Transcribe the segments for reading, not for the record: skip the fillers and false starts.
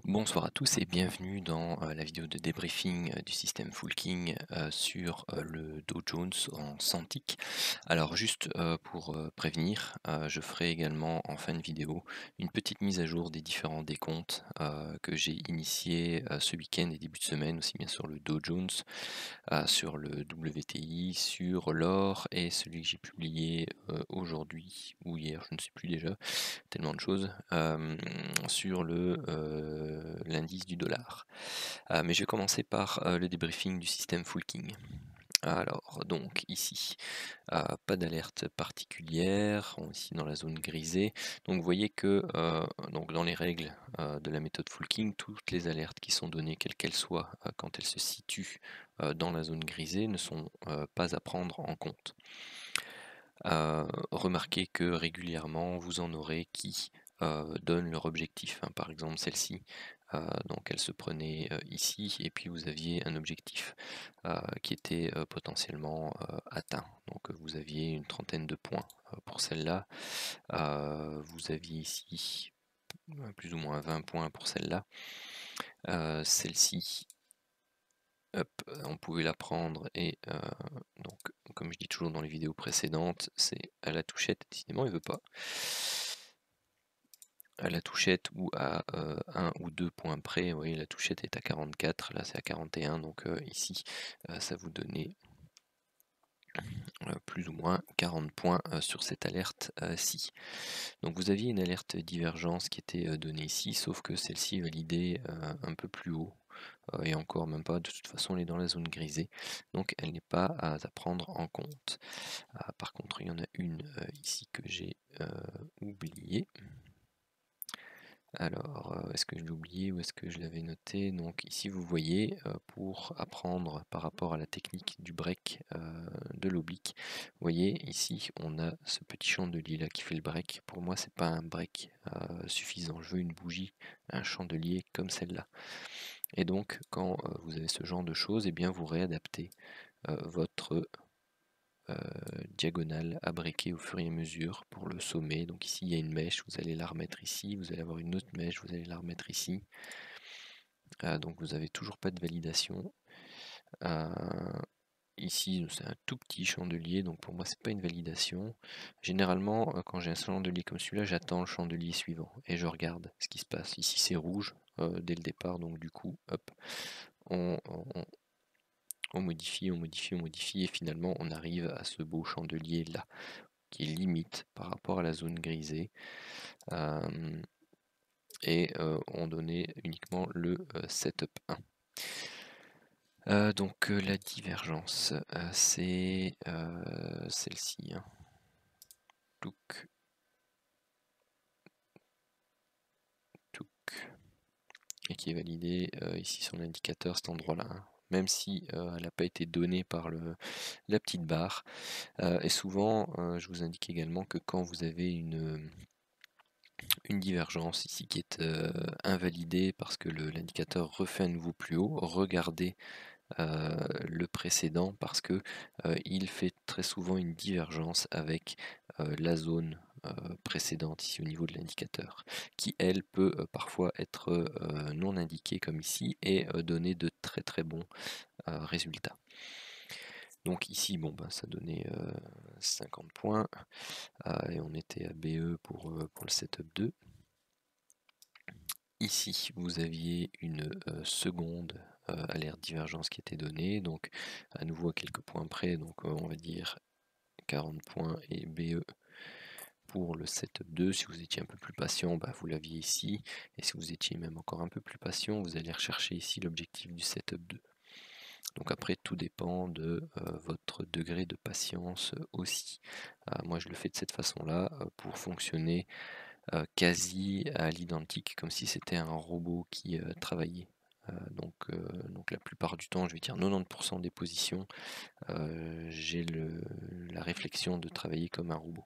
Bonsoir à tous et bienvenue dans la vidéo de débriefing du système Fullking sur le Dow Jones en 100 ticks. Alors juste pour prévenir, je ferai également en fin de vidéo une petite mise à jour des différents décomptes que j'ai initiés ce week-end et début de semaine, aussi bien sur le Dow Jones, sur le WTI, sur l'or et celui que j'ai publié aujourd'hui ou hier, je ne sais plus déjà, tellement de choses, sur l'indice du dollar. Mais je vais commencer par le débriefing du système Fullking. Alors, donc ici, pas d'alerte particulière, ici dans la zone grisée. Donc vous voyez que donc dans les règles de la méthode Fullking, toutes les alertes qui sont données, quelles qu'elles soient, quand elles se situent dans la zone grisée, ne sont pas à prendre en compte. Remarquez que régulièrement, vous en aurez qui donnent leur objectif, hein. Par exemple celle-ci, donc elle se prenait ici, et puis vous aviez un objectif qui était potentiellement atteint. Donc vous aviez une trentaine de points pour celle-là. Vous aviez ici plus ou moins 20 points pour celle-là. Celle-ci, hop, on pouvait la prendre et donc comme je dis toujours dans les vidéos précédentes, c'est à la touchette, décidément il veut pas. À la touchette ou à 1 ou 2 points près, vous voyez la touchette est à 44, là c'est à 41, donc ici ça vous donnait plus ou moins 40 points sur cette alerte-ci. Donc vous aviez une alerte divergence qui était donnée ici, sauf que celle-ci validait un peu plus haut, et encore même pas, de toute façon elle est dans la zone grisée, donc elle n'est pas à prendre en compte. Par contre il y en a une ici que j'ai oubliée. Alors, est-ce que je l'ai oublié ou est-ce que je l'avais noté? Donc ici vous voyez, pour apprendre par rapport à la technique du break de l'oblique, vous voyez ici on a ce petit chandelier là qui fait le break. Pour moi c'est pas un break suffisant, je veux une bougie, un chandelier comme celle-là. Et donc quand vous avez ce genre de choses, et bien vous réadaptez votre diagonale à briquer au fur et à mesure pour le sommet. Donc ici il y a une mèche, vous allez la remettre ici, vous allez avoir une autre mèche, vous allez la remettre ici. Donc vous n'avez toujours pas de validation. Ici c'est un tout petit chandelier, donc pour moi c'est pas une validation. Généralement quand j'ai un chandelier comme celui-là, j'attends le chandelier suivant et je regarde ce qui se passe. Ici c'est rouge dès le départ, donc du coup hop, on, on- on modifie, on modifie, on modifie, et finalement on arrive à ce beau chandelier là, qui est limite par rapport à la zone grisée, et on donnait uniquement le setup 1. Donc la divergence, c'est celle-ci, hein. Touc, touc, et qui est validée ici sur l'indicateur, cet endroit-là, hein. Même si elle n'a pas été donnée par la petite barre. Et souvent, je vous indique également que quand vous avez une divergence ici qui est invalidée parce que l'indicateur refait à nouveau plus haut, regardez le précédent parce que il fait très souvent une divergence avec la zone précédente ici au niveau de l'indicateur, qui elle peut parfois être non indiquée comme ici et donner de très très bons résultats. Donc ici, bon ben ça donnait 50 points et on était à BE pour le setup 2. Ici, vous aviez une seconde alerte divergence qui était donnée, donc à nouveau à quelques points près, donc on va dire 40 points et BE pour le setup 2. Si vous étiez un peu plus patient, bah, vous l'aviez ici, et si vous étiez même encore un peu plus patient, vous allez rechercher ici l'objectif du setup 2. Donc après, tout dépend de votre degré de patience aussi. Moi, je le fais de cette façon-là pour fonctionner quasi à l'identique, comme si c'était un robot qui travaillait. Donc la plupart du temps, je vais dire 90% des positions, j'ai la réflexion de travailler comme un robot.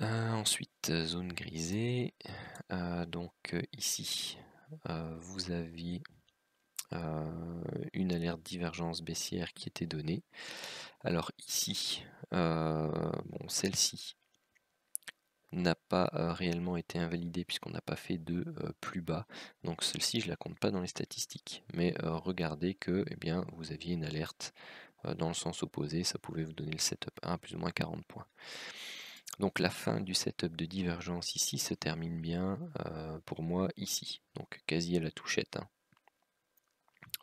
Ensuite, zone grisée. Donc ici, vous aviez une alerte divergence baissière qui était donnée. Alors ici, bon, celle-ci, n'a pas réellement été invalidée puisqu'on n'a pas fait de plus bas. Donc celle-ci, je la compte pas dans les statistiques. Mais regardez que eh bien, vous aviez une alerte dans le sens opposé, ça pouvait vous donner le setup 1 plus ou moins 40 points. Donc la fin du setup de divergence ici se termine bien pour moi ici, donc quasi à la touchette. Hein.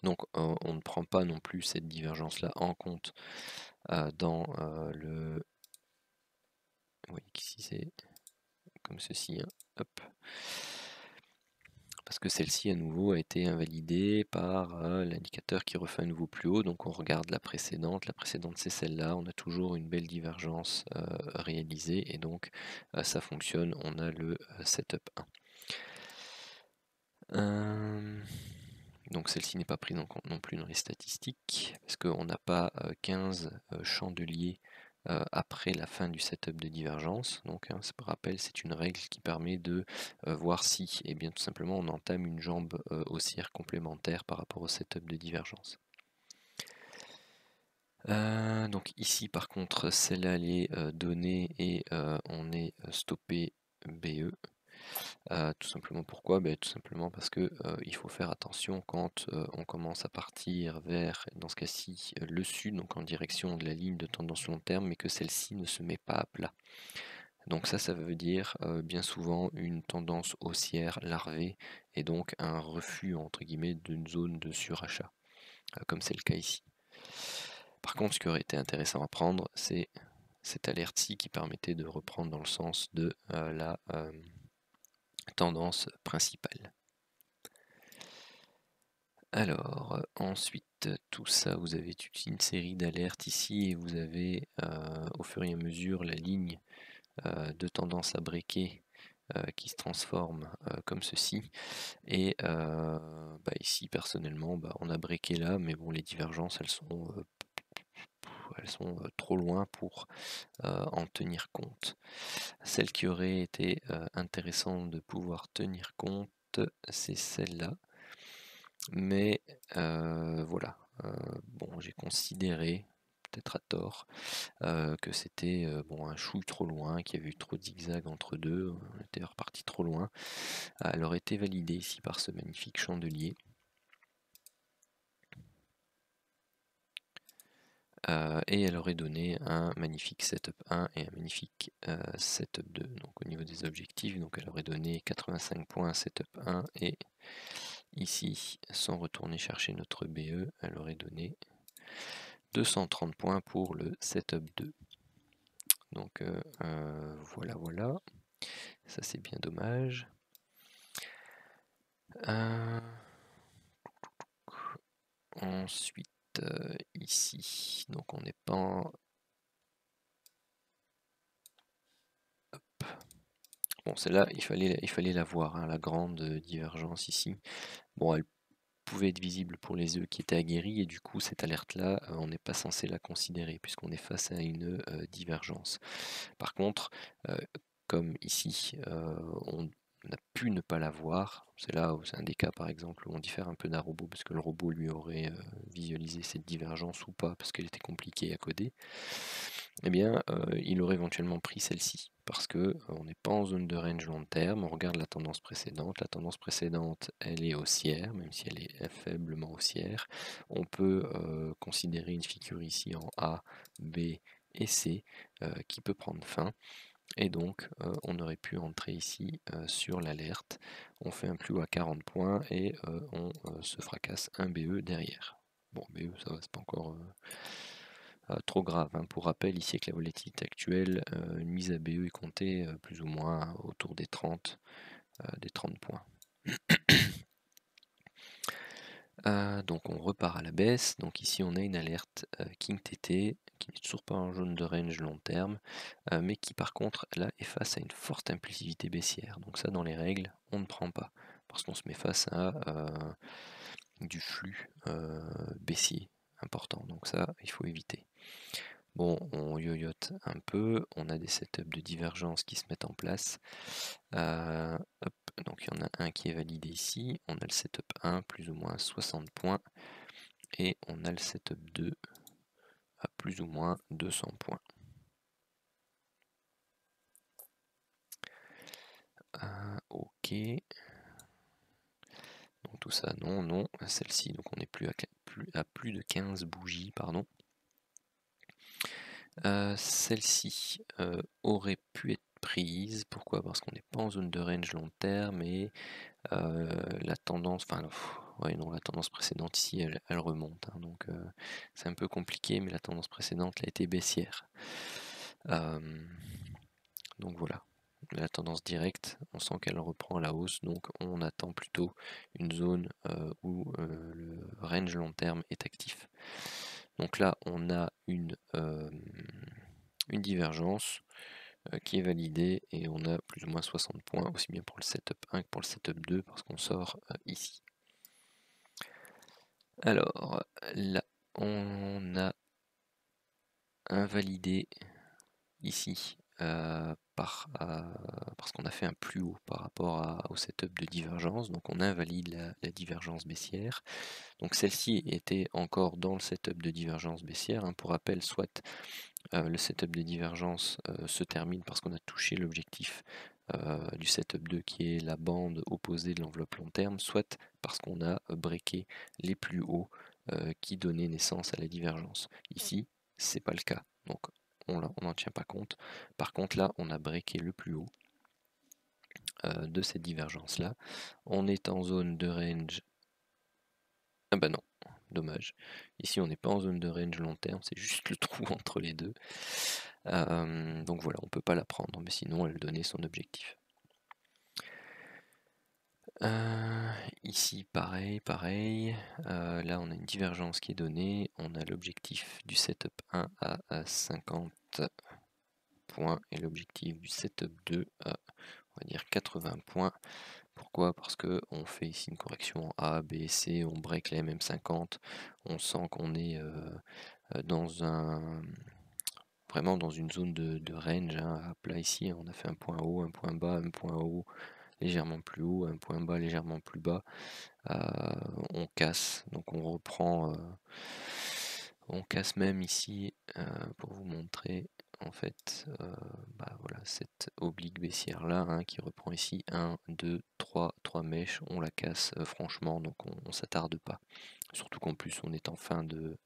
Donc on ne prend pas non plus cette divergence-là en compte dans le... Vous voyez qu'ici c'est comme ceci, hein. Hop. Parce que celle-ci à nouveau a été invalidée par l'indicateur qui refait à nouveau plus haut, donc on regarde la précédente c'est celle-là, on a toujours une belle divergence réalisée et donc ça fonctionne, on a le setup 1. Donc celle-ci n'est pas prise en compte non plus dans les statistiques, parce qu'on n'a pas 15 chandeliers après la fin du setup de divergence. Donc, hein, pour rappel, c'est une règle qui permet de voir si, eh bien, tout simplement, on entame une jambe haussière complémentaire par rapport au setup de divergence. Donc ici, par contre, celle-là, elle est donnée et on est stoppé BE. Tout simplement pourquoi? Tout simplement parce que il faut faire attention quand on commence à partir vers, dans ce cas-ci, le sud, donc en direction de la ligne de tendance long terme, mais que celle-ci ne se met pas à plat. Donc ça veut dire bien souvent une tendance haussière larvée et donc un refus entre guillemets d'une zone de surachat, comme c'est le cas ici. Par contre, ce qui aurait été intéressant à prendre, c'est cette alerte-ci qui permettait de reprendre dans le sens de la tendance principale. Alors, ensuite, tout ça, vous avez toute une série d'alertes ici et vous avez au fur et à mesure la ligne de tendance à breaker qui se transforme comme ceci. Et ici, personnellement, on a breaké là, mais bon, les divergences, elles sont trop loin pour en tenir compte. Celle qui aurait été intéressante de pouvoir tenir compte, c'est celle-là. Mais voilà, bon, j'ai considéré, peut-être à tort, que c'était bon, un chouille trop loin, qu'il y avait eu trop de zigzags entre deux, on était reparti trop loin. Elle aurait été validée ici par ce magnifique chandelier. Et elle aurait donné un magnifique setup 1 et un magnifique setup 2. Donc au niveau des objectifs, donc elle aurait donné 85 points setup 1 et ici, sans retourner chercher notre BE, elle aurait donné 230 points pour le setup 2. Donc voilà. Ça c'est bien dommage. Ensuite, ici, donc on n'est pas en... Bon, celle-là, il fallait la voir, hein, la grande divergence ici. Bon, elle pouvait être visible pour les œufs qui étaient aguerris, et du coup, cette alerte-là, on n'est pas censé la considérer, puisqu'on est face à une divergence. Par contre, comme ici, on a pu ne pas la voir, c'est là où c'est un des cas par exemple où on diffère un peu d'un robot, parce que le robot lui aurait visualisé cette divergence ou pas, parce qu'elle était compliquée à coder. Eh bien, il aurait éventuellement pris celle-ci, parce que on n'est pas en zone de range long terme, on regarde la tendance précédente, elle est haussière, même si elle est faiblement haussière. On peut considérer une figure ici en A, B et C, qui peut prendre fin, et donc on aurait pu entrer ici sur l'alerte, on fait un plus haut à 40 points, et on se fracasse un BE derrière. Bon, BE ça va, c'est pas encore... trop grave, hein. Pour rappel, ici avec la volatilité actuelle, une mise à BE est comptée plus ou moins autour des 30 points. Donc on repart à la baisse. Donc ici on a une alerte King TT qui n'est toujours pas en jaune de range long terme, mais qui par contre là est face à une forte impulsivité baissière. Donc ça, dans les règles, on ne prend pas parce qu'on se met face à du flux baissier important. Donc ça, il faut éviter. Bon, on yoyote un peu, on a des setups de divergence qui se mettent en place. Hop, donc il y en a un qui est validé ici, on a le setup 1 plus ou moins 60 points, et on a le setup 2 à plus ou moins 200 points. OK. Donc tout ça, non, non. Celle-ci, donc on n'est plus à plus de 15 bougies, pardon. Celle-ci aurait pu être prise. Pourquoi? Parce qu'on n'est pas en zone de range long terme et la tendance, enfin, ouais, non, la tendance précédente ici, elle remonte, hein, donc c'est un peu compliqué, mais la tendance précédente elle a été baissière. Donc voilà, la tendance directe, on sent qu'elle reprend à la hausse, donc on attend plutôt une zone où le range long terme est actif. Donc là, on a une divergence qui est validée et on a plus ou moins 60 points, aussi bien pour le setup 1 que pour le setup 2, parce qu'on sort ici. Alors, là, on a invalidé ici parce qu'on a fait un plus haut par rapport au setup de divergence, donc on invalide la divergence baissière. Donc celle-ci était encore dans le setup de divergence baissière, hein. Pour rappel, soit le setup de divergence se termine parce qu'on a touché l'objectif du setup 2 qui est la bande opposée de l'enveloppe long terme, soit parce qu'on a breaké les plus hauts qui donnaient naissance à la divergence. Ici, c'est pas le cas, donc on n'en tient pas compte. Par contre là, on a breaké le plus haut de cette divergence là. On est en zone de range. Ah bah non, dommage. Ici on n'est pas en zone de range long terme, c'est juste le trou entre les deux. Donc voilà, on peut pas la prendre, mais sinon elle donnait son objectif. Ici pareil, là on a une divergence qui est donnée, on a l'objectif du setup 1 à 50 points et l'objectif du setup 2 à, on va dire, 80 points. Pourquoi? Parce que on fait ici une correction en A, B, C, on break la MM50, on sent qu'on est dans vraiment dans une zone de range, hein, à plat ici, on a fait un point haut, un point bas, un point haut légèrement plus haut, un point bas légèrement plus bas. On casse, donc on reprend, on casse même ici pour vous montrer en fait voilà, cette oblique baissière là, hein, qui reprend ici 1, 2, 3 mèches, on la casse franchement, donc on s'attarde pas, surtout qu'en plus on est en fin de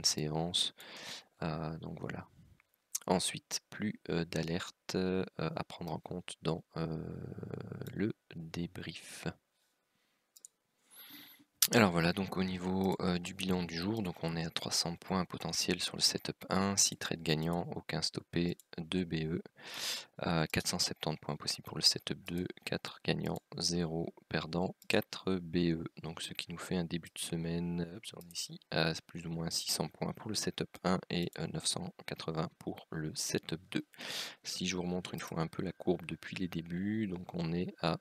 séance, donc voilà. Ensuite, plus d'alerte à prendre en compte dans le débrief. Alors voilà, donc au niveau du bilan du jour, donc on est à 300 points potentiels sur le setup 1, 6 trades gagnants, aucun stoppé, 2 BE, 470 points possibles pour le setup 2, 4 gagnants, 0 perdants, 4 BE, donc ce qui nous fait un début de semaine ici à plus ou moins 600 points pour le setup 1 et 980 pour le setup 2. Si je vous remontre une fois un peu la courbe depuis les débuts, donc on est à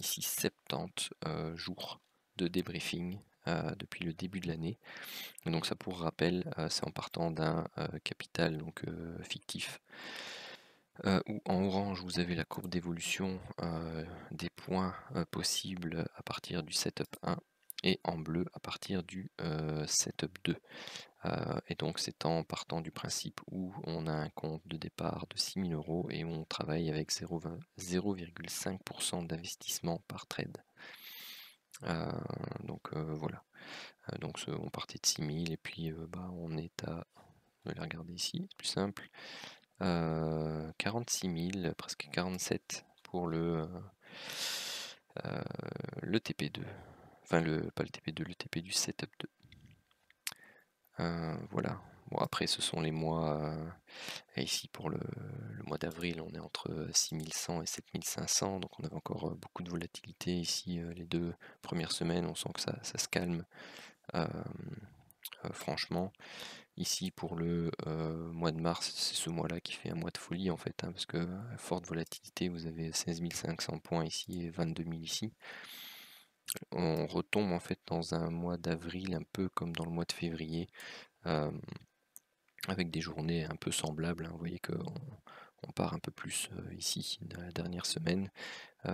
ici 70 jours de débriefing depuis le début de l'année. Donc ça, pour rappel, c'est en partant d'un capital donc fictif, où en orange vous avez la courbe d'évolution des points possibles à partir du setup 1 et en bleu à partir du setup 2. Et donc c'est en partant du principe où on a un compte de départ de 6 000 € et où on travaille avec 0,5% d'investissement par trade. Donc voilà. Donc on partait de 6 000 et puis on est à, je vais la regarder ici, c'est plus simple, 46 000, presque 47 pour le TP2, enfin pas le TP2, le TP du setup 2. Voilà. Bon, après ce sont les mois, et ici pour le mois d'avril on est entre 6100 et 7500, donc on avait encore beaucoup de volatilité ici les 2 premières semaines, on sent que ça se calme franchement. Ici pour le mois de mars, c'est ce mois là qui fait un mois de folie en fait, hein, parce que forte volatilité, vous avez 16 500 points ici et 22 000 ici. On retombe en fait dans un mois d'avril un peu comme dans le mois de février, avec des journées un peu semblables, hein. Vous voyez qu'on part un peu plus ici dans la dernière semaine,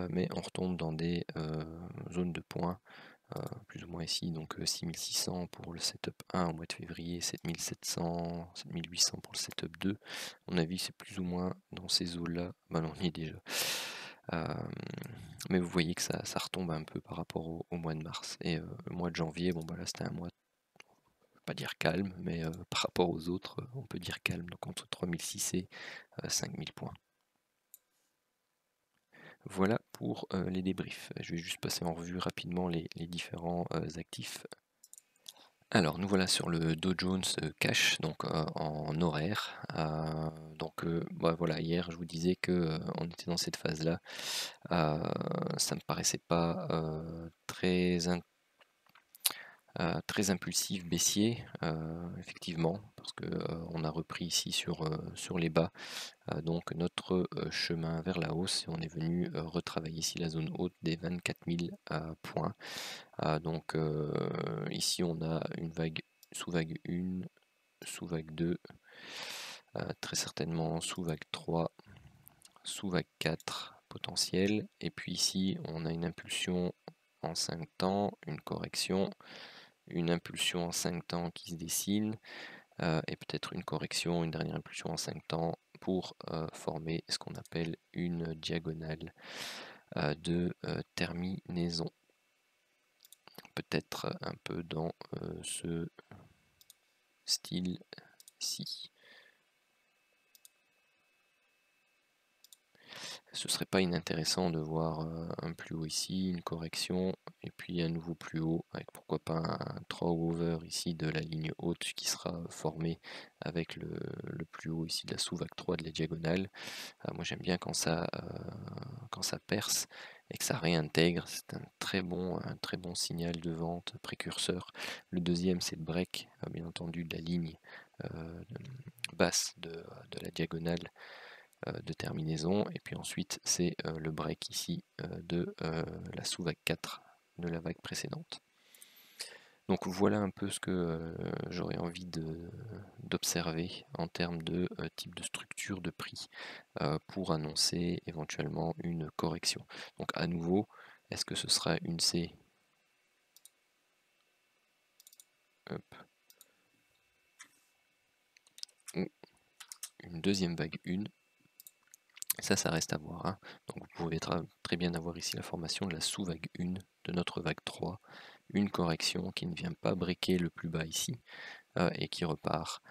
mais on retombe dans des zones de points plus ou moins ici, donc 6600 pour le setup 1 au mois de février, 7700, 7800 pour le setup 2. À mon avis, c'est plus ou moins dans ces eaux-là. Bah non, on y est déjà. Mais vous voyez que ça retombe un peu par rapport au mois de mars. Et le mois de janvier, bon bah là c'était un mois, pas dire calme, mais par rapport aux autres, on peut dire calme, donc entre 3006 et 5000 points. Voilà pour les débriefs. Je vais juste passer en revue rapidement les différents actifs. Alors nous voilà sur le Dow Jones Cash, donc en horaire. Donc bah, voilà, hier je vous disais que on était dans cette phase-là. Ça me paraissait pas très impulsif baissier, effectivement, parce que on a repris ici sur les bas. Donc notre chemin vers la hausse, et on est venu retravailler ici la zone haute des 24 000 points. Donc ici on a une vague sous vague 1, sous vague 2, très certainement sous vague 3, sous vague 4 potentielle, et puis ici on a une impulsion en 5 temps, une correction, une impulsion en 5 temps qui se dessine, et peut-être une correction, une dernière impulsion en 5 temps pour former ce qu'on appelle une diagonale de terminaison. Peut-être un peu dans ce style-ci. Ce serait pas inintéressant de voir un plus haut ici, une correction, et puis un nouveau plus haut, avec pourquoi pas un throw-over ici de la ligne haute qui sera formé avec le plus haut ici de la sous-vague 3 de la diagonale. Moi j'aime bien quand ça perce et que ça réintègre, c'est un très bon signal de vente précurseur. Le deuxième c'est le break, bien entendu, de la ligne basse de la diagonale de terminaison, et puis ensuite c'est le break ici de la sous-vague 4 de la vague précédente. Donc voilà un peu ce que j'aurais envie d'observer en termes de type de structure de prix pour annoncer éventuellement une correction. Donc à nouveau, est-ce que ce sera une C? Hop. Ou une deuxième vague 1? Ça reste à voir. Hein. Donc vous pouvez très bien avoir ici la formation de la sous-vague 1 de notre vague 3, une correction qui ne vient pas briquer le plus bas ici et qui repart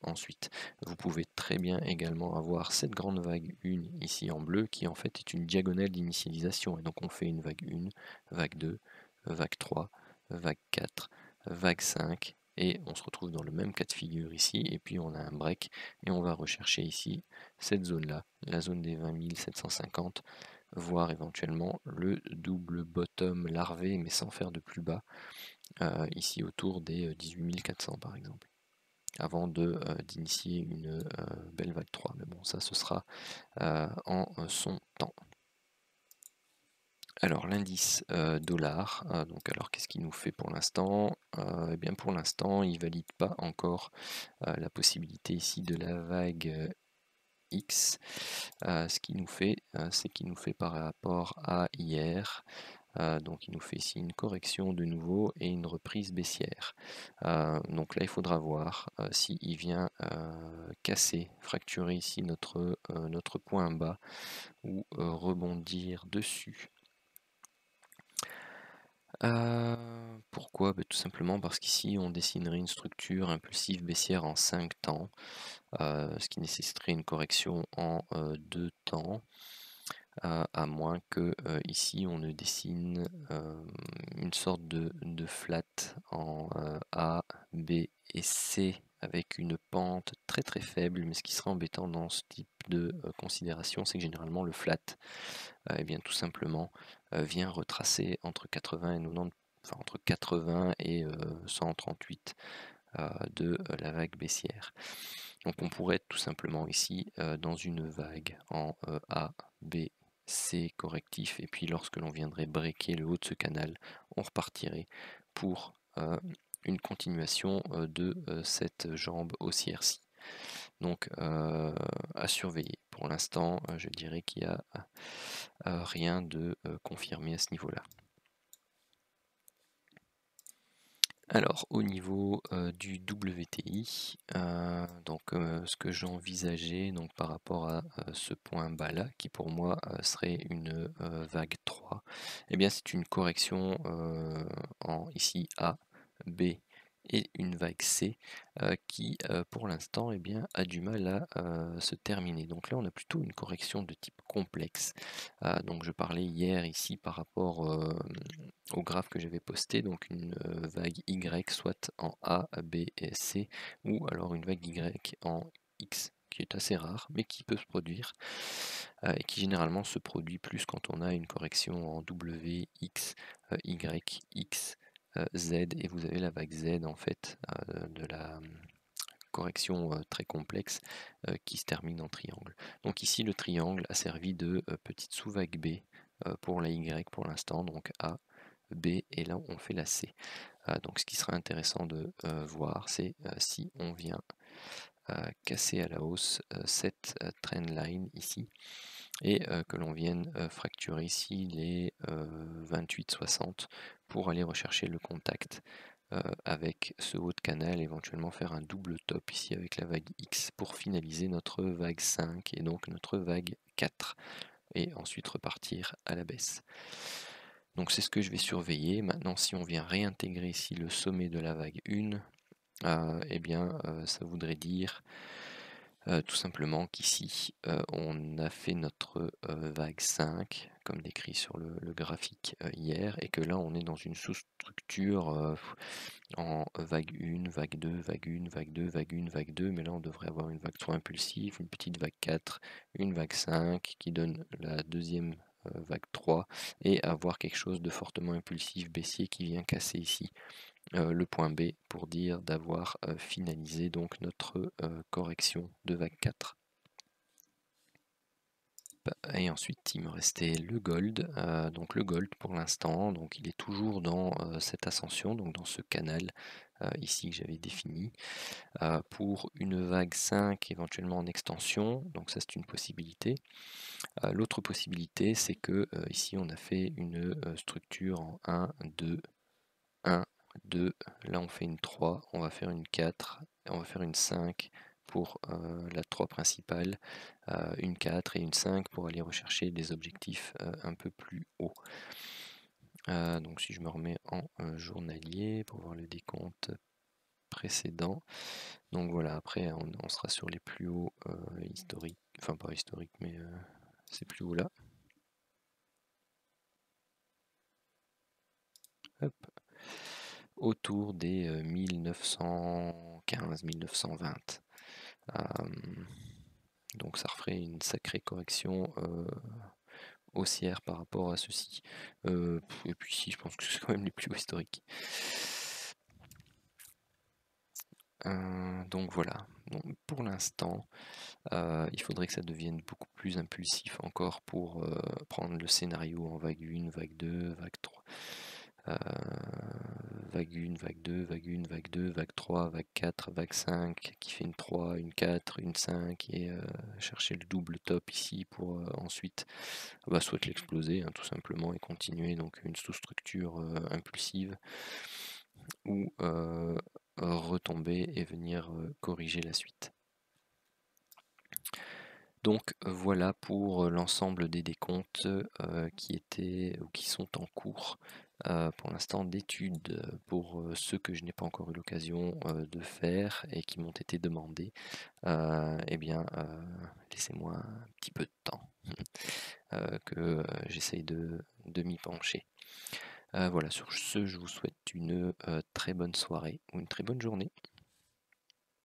ensuite. Vous pouvez très bien également avoir cette grande vague 1 ici en bleu qui en fait est une diagonale d'initialisation. Et donc on fait une vague 1, vague 2, vague 3, vague 4, vague 5, et on se retrouve dans le même cas de figure ici, et puis on a un break, et on va rechercher ici cette zone-là, la zone des 20 750, voire éventuellement le double bottom larvé, mais sans faire de plus bas, ici autour des 18 400 par exemple, avant d'initier une belle vague 3. Mais bon, ça ce sera en son temps. Alors l'indice dollar, donc alors qu'est-ce qu'il nous fait pour l'instant? Eh bien pour l'instant il valide pas encore la possibilité ici de la vague X. Ce qu'il nous fait, c'est qu'il nous fait par rapport à hier, donc il nous fait ici une correction de nouveau et une reprise baissière. Donc là il faudra voir s'il vient casser, fracturer ici notre point bas ou rebondir dessus. Pourquoi? Bah, tout simplement parce qu'ici on dessinerait une structure impulsive baissière en 5 temps, ce qui nécessiterait une correction en 2 temps, à moins que ici on ne dessine une sorte de flat en A, B et C avec une pente très très faible, mais ce qui sera embêtant dans ce type de considération, c'est que généralement le flat, eh bien tout simplement vient retracer entre 80 et 90, enfin entre 80 et 138 de la vague baissière. Donc on pourrait être tout simplement ici dans une vague en A, B, C correctif, et puis lorsque l'on viendrait breaker le haut de ce canal, on repartirait pour une continuation de cette jambe haussière-ci. Donc à surveiller. Pour l'instant, je dirais qu'il n'y a rien de confirmé à ce niveau-là. Alors au niveau, du WTI, ce que j'envisageais donc par rapport à, ce point bas-là qui pour moi, serait une, vague 3, eh bien c'est une correction, en ici A, B et une vague C, qui, pour l'instant, eh bien, a du mal à, se terminer. Donc là, on a plutôt une correction de type complexe. Donc je parlais hier ici par rapport, au graphe que j'avais posté, donc une, vague Y soit en A, B et C, ou alors une vague Y en X, qui est assez rare, mais qui peut se produire, et qui généralement se produit plus quand on a une correction en W, X, Y, X, Z, et vous avez la vague Z en fait, de la correction très complexe qui se termine en triangle. Donc ici le triangle a servi de petite sous-vague B pour la Y pour l'instant, donc A, B, et là on fait la C. Donc ce qui sera intéressant de voir, c'est si on vient casser à la hausse cette trendline ici, et que l'on vienne fracturer ici les 28,60 pour aller rechercher le contact avec ce haut de canal, éventuellement faire un double top ici avec la vague X pour finaliser notre vague 5 et donc notre vague 4, et ensuite repartir à la baisse. Donc c'est ce que je vais surveiller. Maintenant, si on vient réintégrer ici le sommet de la vague 1, eh bien ça voudrait dire tout simplement qu'ici on a fait notre vague 5 comme décrit sur le graphique hier, et que là on est dans une sous-structure en vague 1, vague 2, vague 1, vague 2, vague 1, vague 2, mais là on devrait avoir une vague 3 impulsive, une petite vague 4, une vague 5 qui donne la deuxième vague 3, et avoir quelque chose de fortement impulsif baissier qui vient casser ici le point B pour dire d'avoir finalisé donc notre correction de vague 4. Et ensuite il me restait le gold. Donc le gold pour l'instant, donc il est toujours dans cette ascension, donc dans ce canal ici que j'avais défini, pour une vague 5 éventuellement en extension, donc ça c'est une possibilité. L'autre possibilité, c'est que ici on a fait une structure en 1, 2, 1, 2, là on fait une 3, on va faire une 4, on va faire une 5 pour la 3 principale, une 4 et une 5 pour aller rechercher des objectifs un peu plus hauts. Donc si je me remets en journalier pour voir le décompte précédent, donc voilà, après on sera sur les plus hauts historiques, enfin pas historiques, mais c'est plus haut là. Hop. Autour des 1915-1920. Donc ça referait une sacrée correction haussière par rapport à ceci. Et puis si, je pense que c'est quand même les plus hauts historiques. Donc voilà, donc pour l'instant, il faudrait que ça devienne beaucoup plus impulsif encore pour prendre le scénario en vague 1, vague 2, vague 3. Vague 1, vague 2, vague 1, vague 2, vague 3, vague 4, vague 5, qui fait une 3, une 4, une 5, et chercher le double top ici pour ensuite soit l'exploser tout simplement et continuer donc une sous-structure impulsive, ou retomber et venir corriger la suite. Donc voilà pour l'ensemble des décomptes qui étaient ou qui sont en cours pour l'instant d'études. Pour ceux que je n'ai pas encore eu l'occasion de faire et qui m'ont été demandés, eh bien laissez-moi un petit peu de temps que j'essaye de m'y pencher. Voilà, sur ce, je vous souhaite une très bonne soirée ou une très bonne journée.